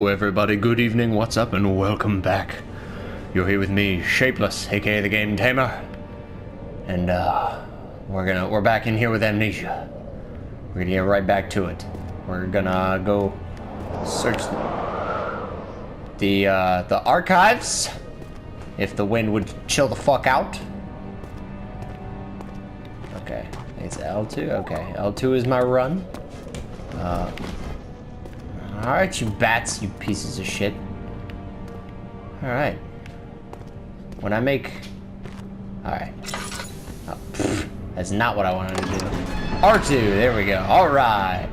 Hello everybody, good evening, what's up, and welcome back. You're here with me, Shapeless, aka the Game Tamer. And we're back in here with Amnesia. We're gonna get right back to it. We're gonna go search the archives. If the wind would chill the fuck out. Okay, it's L2, okay. L2 is my run. Alright, you bats, you pieces of shit. Alright. When I make... Alright. Oh, that's not what I wanted to do. R2, there we go. Alright.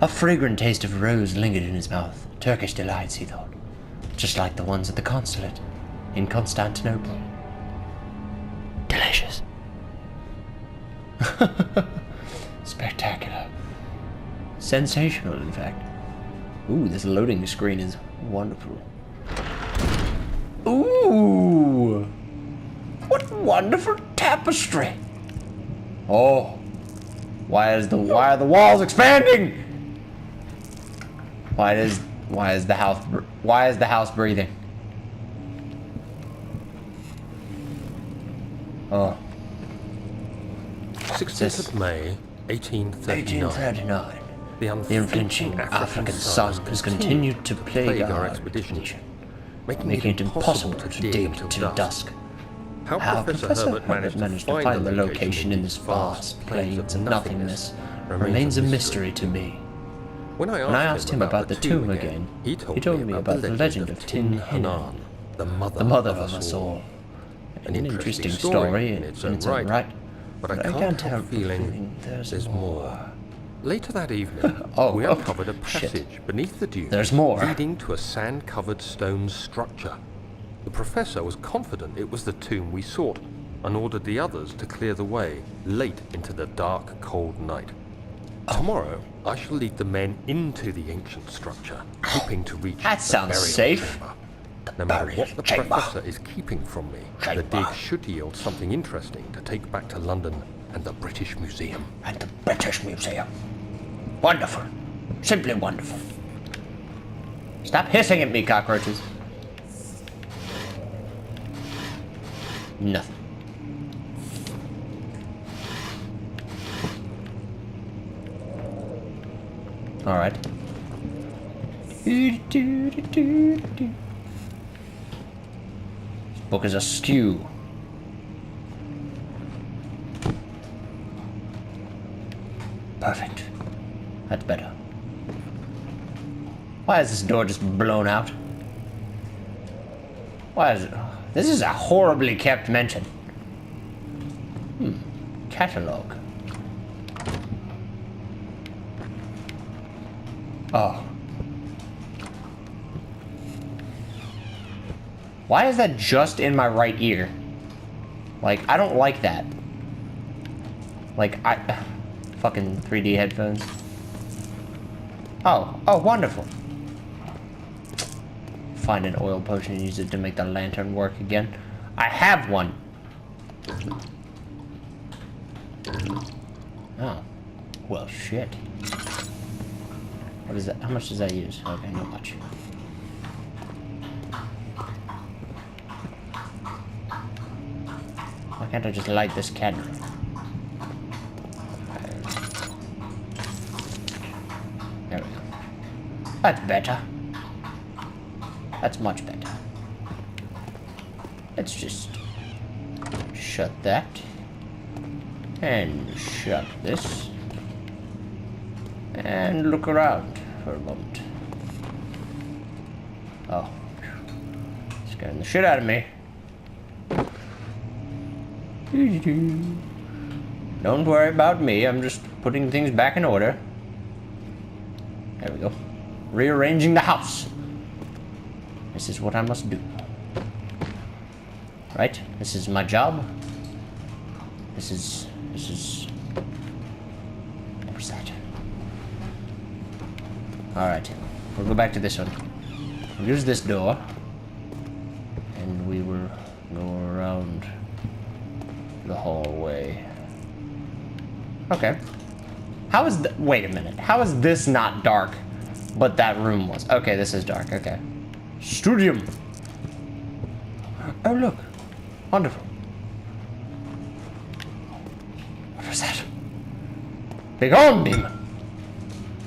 A fragrant taste of rose lingered in his mouth. Turkish delights, he thought. Just like the ones at the consulate in Constantinople. Delicious. Spectacular. Sensational, in fact. Ooh, this loading screen is wonderful. Ooh! What wonderful tapestry! Oh, why are the walls expanding? Why is the house breathing? Oh. 16th of May, 1839. 1839. The unflinching African sun has continued to plague our expedition, making it impossible to dig till dusk. How Professor Herbert managed to find the location in this vast plains of nothingness remains a mystery to me. When I asked him about the tomb again, he told me about the legend of Tin Hinan, the mother of us all. An interesting story in its own right, but I can't help feeling there's more. Later that evening, we uncovered a passage beneath the dunes leading to a sand-covered stone structure. The professor was confident it was the tomb we sought and ordered the others to clear the way late into the dark, cold night. Tomorrow, I shall lead the men into the ancient structure, hoping to reach that sounds safe. Chamber. No matter what the professor is keeping from me, the dig should yield something interesting to take back to London and the British Museum. Wonderful. Simply wonderful. Stop hissing at me, cockroaches. Nothing. Alright. This book is askew. Perfect. That's better. Why is this door just blown out? Why is it? This is a horribly kept mansion. Catalog. Oh. Why is that just in my right ear? Like, I don't like that. Like, fucking 3D headphones. Oh, wonderful. Find an oil potion and use it to make the lantern work again. I have one. Oh. Well, shit. What is that? How much does that use? Okay, not much. Why can't I just light this candle? There we go. That's better. That's much better. Let's just shut that. And shut this. And look around for a moment. Oh. Scaring the shit out of me. Don't worry about me, I'm just putting things back in order. There we go. Rearranging the house. This is what I must do. Right? This is my job. This is... What's that? Alright. We'll go back to this one. We'll use this door. And we will go around the hallway. Okay. How is wait a minute. How is this not dark? But that room was. Okay, this is dark. Okay. Studium. Oh, look. Wonderful. What was that? Begone, demon.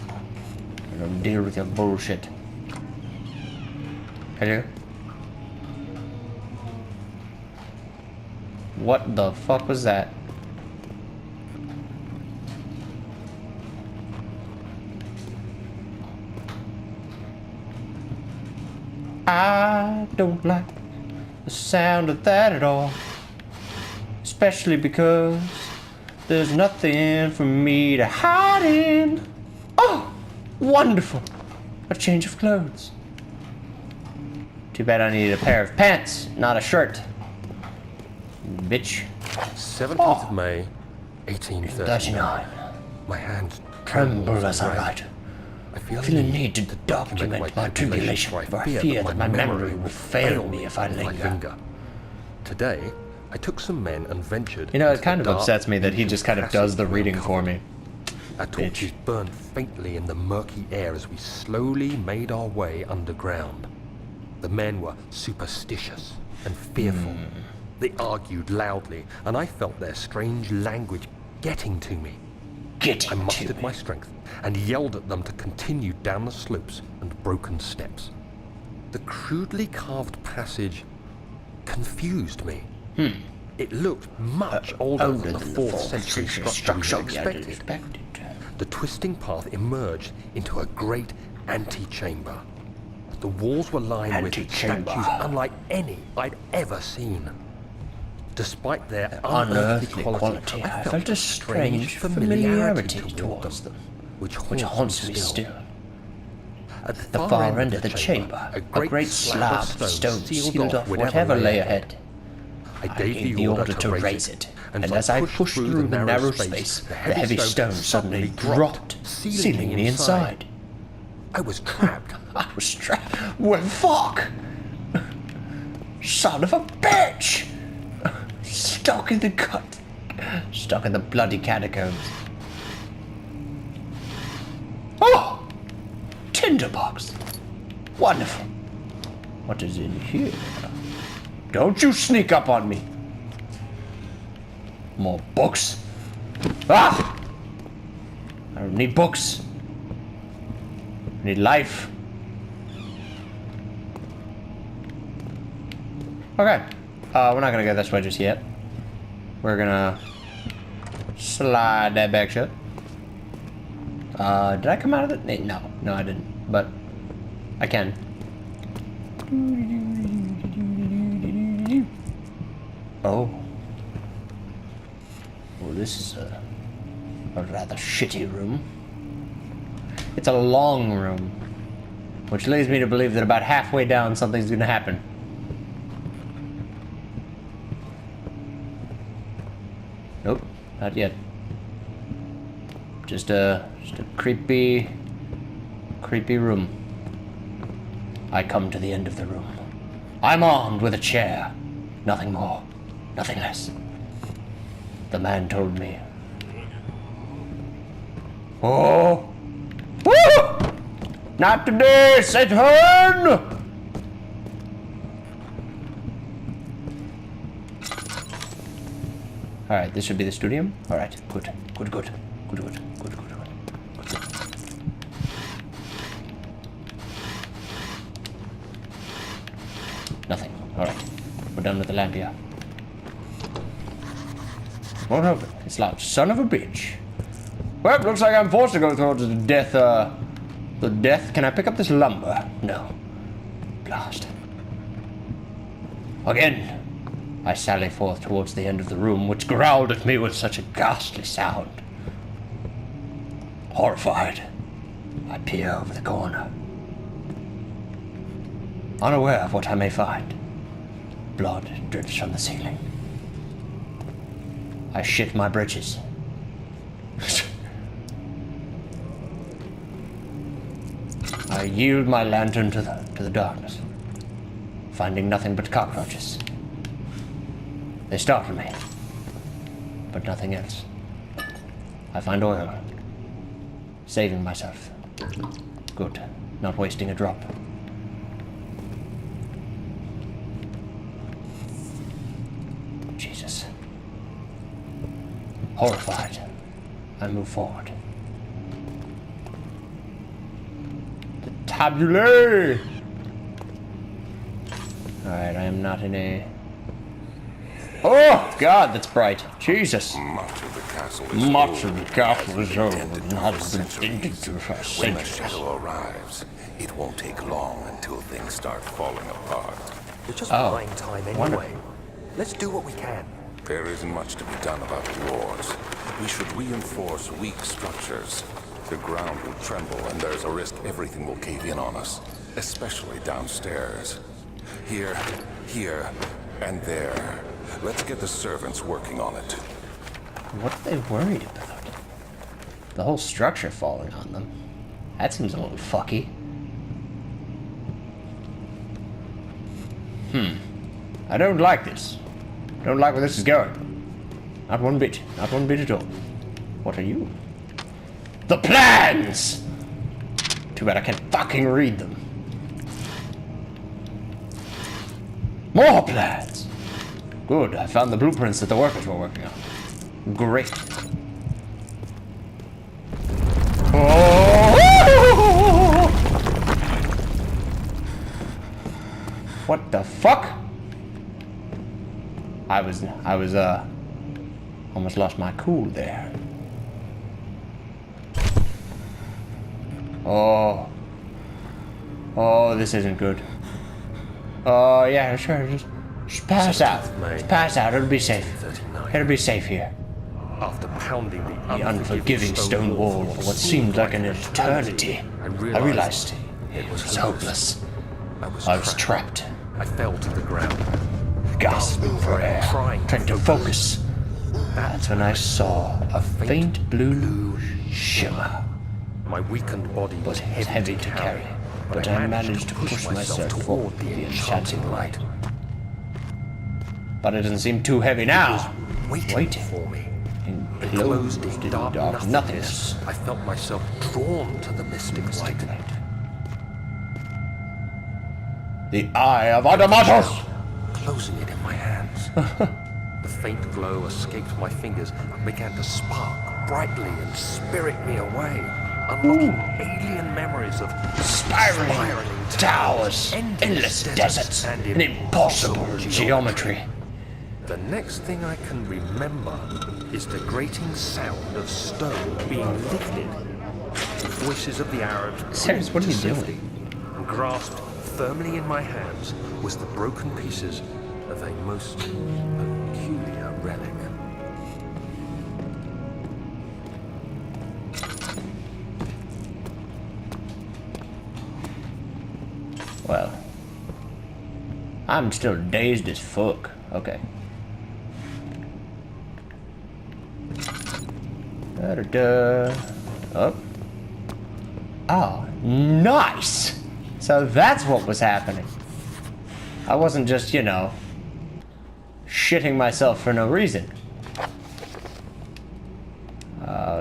I don't deal with your bullshit. Hello? What the fuck was that? I don't like the sound of that at all. Especially because there's nothing for me to hide in. Oh, wonderful. A change of clothes. Too bad I needed a pair of pants, not a shirt. Bitch. 17th of May, 1839. My hands Tremble as I write. I feel a need to document my tribulation, for I fear that my memory will fail me if I linger. Today, I took some men and ventured. You know, it kind of upsets me that he just kind of does the reading for me. Our torches burned faintly in the murky air as we slowly made our way underground. The men were superstitious and fearful. They argued loudly, and I felt their strange language getting to me. I mustered my strength and yelled at them to continue down the slopes and broken steps. The crudely carved passage confused me. It looked much older than the 4th century structure we had expected. The twisting path emerged into a great antechamber. The walls were lined with statues unlike any I'd ever seen. Despite their unearthly quality, I felt a strange familiarity towards them, which haunts me still. At the far end of the chamber, a great slab of stone sealed off whatever lay ahead. I gave the order to raise it, and as I pushed through the narrow space, the heavy stone suddenly dropped, sealing me inside. I was trapped. I was trapped. Well, fuck! Son of a bitch! Stuck in the gut. Stuck in the bloody catacombs. Oh! Tinderbox. Wonderful. What is in here? Don't you sneak up on me. More books. Ah! I don't need books. I need life. Okay. We're not gonna go this way just yet. We're gonna slide that back shut. Did I come out of it? No, I didn't. But I can. Oh. Well, this is a rather shitty room. It's a long room, which leads me to believe that about halfway down something's gonna happen. Nope, not yet. Just a creepy room. I come to the end of the room. I'm armed with a chair. Nothing more, nothing less. The man told me. Oh! Woo! Not today, Satan! Alright, this should be the studium. Alright, good. Nothing. Alright. We're done with the lamp here. Won't open. It's locked. Son of a bitch. Well, looks like I'm forced to go towards the death, Can I pick up this lumber? No. Blast. Again. I sally forth towards the end of the room, which growled at me with such a ghastly sound. Horrified, I peer over the corner. Unaware of what I may find, blood drips from the ceiling. I shit my britches. I yield my lantern to the darkness, finding nothing but cockroaches. They startle me, but nothing else. I find oil, saving myself. Good. Not wasting a drop. Jesus. Horrified, I move forward. The tabulae! Alright, I am not in a... Oh, God, that's bright. Jesus. Much of the castle is over. Not been tended to for When the centuries. shadow arrives, it won't take long until things start falling apart. We're just buying time anyway. Wonderful. Let's do what we can. There isn't much to be done about the wars. We should reinforce weak structures. The ground will tremble, and there's a risk everything will cave in on us, especially downstairs. Here, and there. Let's get the servants working on it. What are they worried about? The whole structure falling on them. That seems a little fucky. I don't like this. Don't like where this is going. Not one bit. Not one bit at all. What are you? The plans! Too bad I can't fucking read them. More plans! Good, I found the blueprints that the workers were working on. Great. Oh! What the fuck? I was almost lost my cool there. Oh, this isn't good. Oh yeah, sure, just pass out. Just pass out. It'll be safe. It'll be safe here. After pounding The unforgiving stone wall for what seemed like an eternity, I realized it was hopeless. I was trapped, I fell to the ground. gasping for air, trying to focus. That's when I saw a faint blue shimmer. My weakened body was Heavy to carry, but I managed to push myself toward the enchanting light. But it doesn't seem too heavy now. waiting for me. Enclosed in dark nothingness. I felt myself drawn to the mystic light. The Eye of Adamatos! Closing it in my hands. The faint glow escaped my fingers and began to spark brightly and spirit me away, unlocking alien memories of Spiraling towers, endless deserts, and impossible geometry. The next thing I can remember is the grating sound of stone being lifted. The voices of the Arabs. Serious, what are you doing? safety, and grasped firmly in my hands was the broken pieces of a most peculiar relic. Well, I'm still dazed as fuck. Okay. Da-da-da. Oh. Oh, nice! So that's what was happening. I wasn't just, you know, shitting myself for no reason.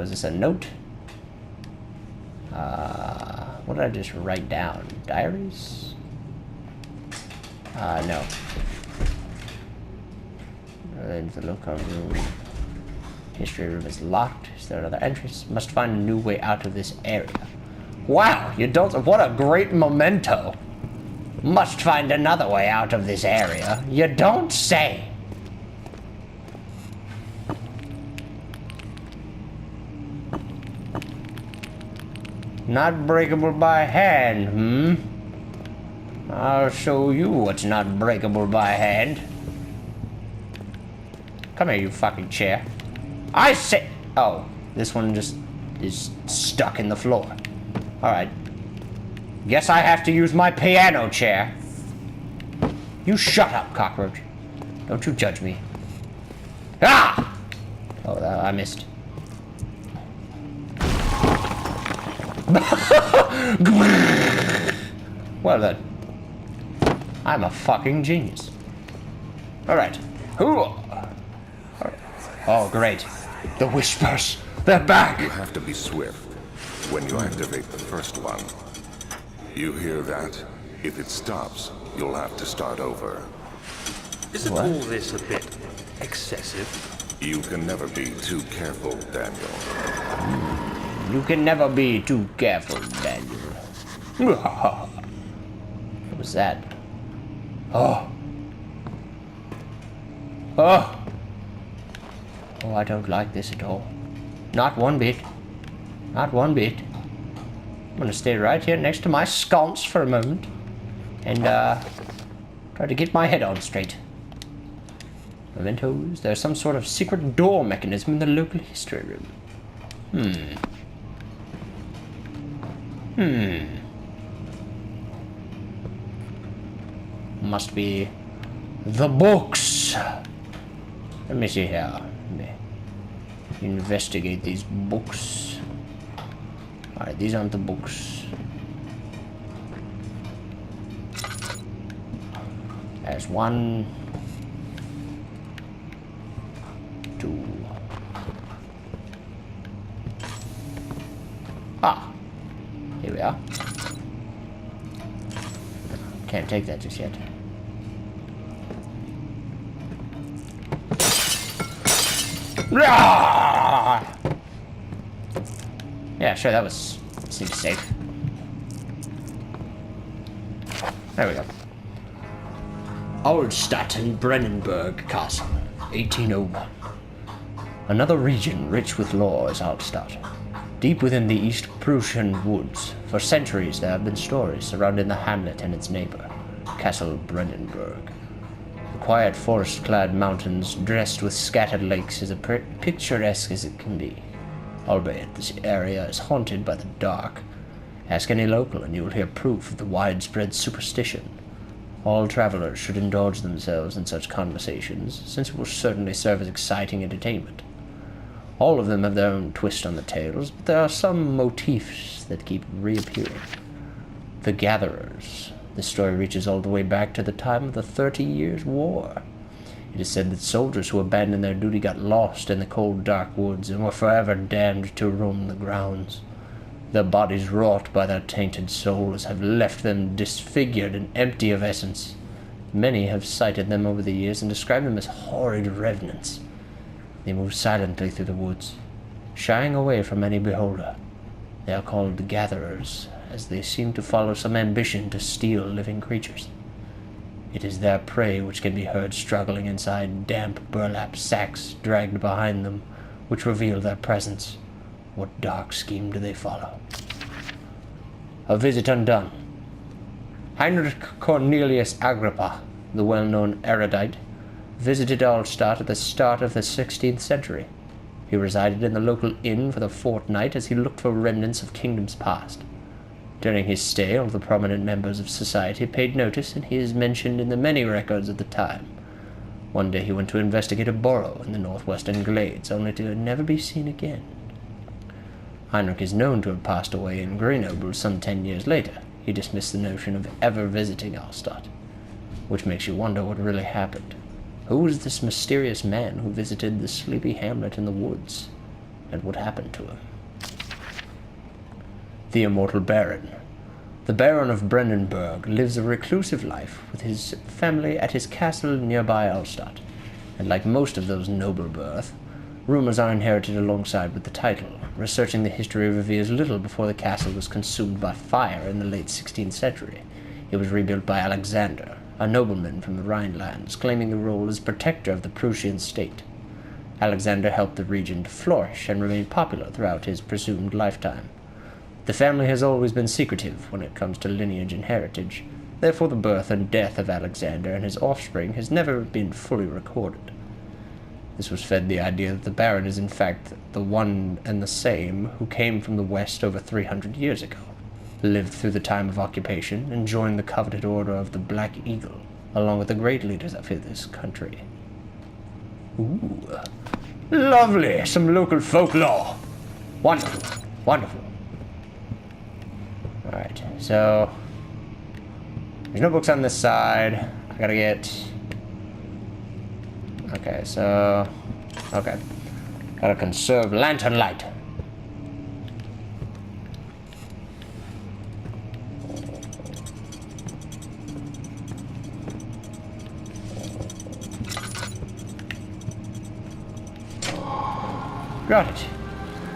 Is this a note? What did I just write down? Diaries? No. Into the local room. History room is locked. Is there another entrance? Must find a new way out of this area. Wow, you don't. What a great memento. Must find another way out of this area. You don't say. Not breakable by hand, I'll show you what's not breakable by hand. Come here, you fucking chair. I say. Oh, this one just is stuck in the floor. Alright. Guess I have to use my piano chair. You shut up, cockroach. Don't you judge me. Ah! Oh, I missed. Well then. I'm a fucking genius. Alright. Oh, great. The whispers. They're back. You have to be swift. When you activate the first one, You hear that? If it stops, you'll have to start over. Isn't all this a bit excessive? You can never be too careful, Daniel. You can never be too careful, Daniel. What was that? Oh. Oh. Oh, I don't like this at all. Not one bit. Not one bit. I'm gonna stay right here next to my sconce for a moment. And, try to get my head on straight. Mementos. There's some sort of secret door mechanism in the local history room. Must be the books. Let me see here. Let me investigate these books. Alright, these aren't the books. There's 1, 2. Ah, here we are. Can't take that just yet. Yeah, sure, that seems safe. There we go. Oldstadt and Brennenburg Castle, 1801. Another region rich with lore is Oldstadt. Deep within the East Prussian woods, for centuries there have been stories surrounding the hamlet and its neighbor, Castle Brennenburg. The quiet forest-clad mountains dressed with scattered lakes is as picturesque as it can be. Albeit this area is haunted by the dark. Ask any local and you will hear proof of the widespread superstition. All travelers should indulge themselves in such conversations, since it will certainly serve as exciting entertainment. All of them have their own twist on the tales, but there are some motifs that keep reappearing. The Gatherers. This story reaches all the way back to the time of the 30 Years' War. It is said that soldiers who abandoned their duty got lost in the cold, dark woods and were forever damned to roam the grounds. Their bodies, wrought by their tainted souls, have left them disfigured and empty of essence. Many have cited them over the years and described them as horrid revenants. They move silently through the woods, shying away from any beholder. They are called the Gatherers, as they seem to follow some ambition to steal living creatures. It is their prey which can be heard struggling inside damp burlap sacks dragged behind them, which reveal their presence. What dark scheme do they follow? A visit undone. Heinrich Cornelius Agrippa, the well-known erudite, visited Alstadt at the start of the 16th century. He resided in the local inn for the fortnight as he looked for remnants of kingdoms past. During his stay, all the prominent members of society paid notice, and he is mentioned in the many records of the time. One day he went to investigate a burrow in the northwestern glades, only to never be seen again. Heinrich is known to have passed away in Grenoble some 10 years later. He dismissed the notion of ever visiting Alstadt, which makes you wonder what really happened. Who was this mysterious man who visited the sleepy hamlet in the woods, and what happened to him? The Immortal Baron. The Baron of Brennenburg lives a reclusive life with his family at his castle nearby Alstadt, and like most of those noble birth, rumors are inherited alongside with the title. Researching the history reveals little before the castle was consumed by fire in the late 16th century. It was rebuilt by Alexander, a nobleman from the Rhinelands, claiming the role as protector of the Prussian state. Alexander helped the region to flourish and remain popular throughout his presumed lifetime. The family has always been secretive when it comes to lineage and heritage. Therefore, the birth and death of Alexander and his offspring has never been fully recorded. This was fed the idea that the Baron is in fact the one and the same who came from the west over 300 years ago, lived through the time of occupation, and joined the coveted order of the Black Eagle, along with the great leaders of this country. Ooh, lovely! Some local folklore! Wonderful, wonderful. Alright, so there's no books on this side. I gotta get... Okay, so... Okay. Gotta conserve lantern light. Got it.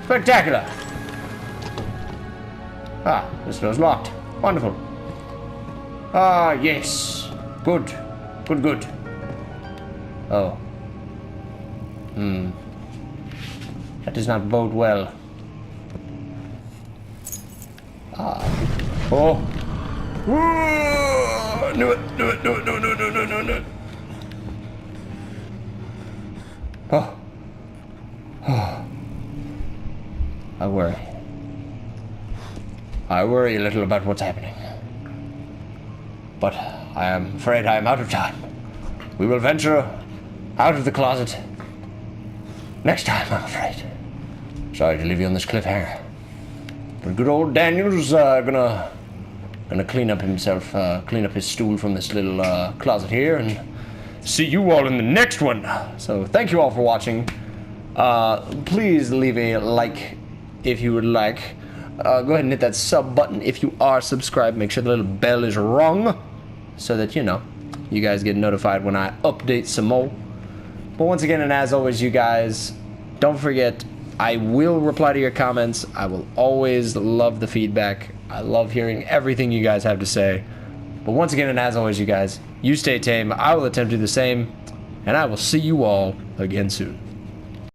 Spectacular. Ah, this door's locked. Wonderful. Ah, yes. Good. Good, good. Oh. That does not bode well. Ah. Oh. Do it, do it, do it, do it, do it, do it, do it, do it. Oh. Oh. I worry. I worry a little about what's happening. But I am afraid I am out of time. We will venture out of the closet next time, I'm afraid. Sorry to leave you on this cliffhanger. But good old Daniel's gonna clean up himself, clean up his stool from this little closet here, and see you all in the next one. So thank you all for watching. Please leave a like if you would like. Go ahead and hit that sub button if you are subscribed. Make sure the little bell is rung so that, you know, you guys get notified when I update some more. But once again, and as always, you guys, don't forget, I will reply to your comments. I will always love the feedback. I love hearing everything you guys have to say. But once again, and as always, you guys, you stay tame. I will attempt to do the same. And I will see you all again soon.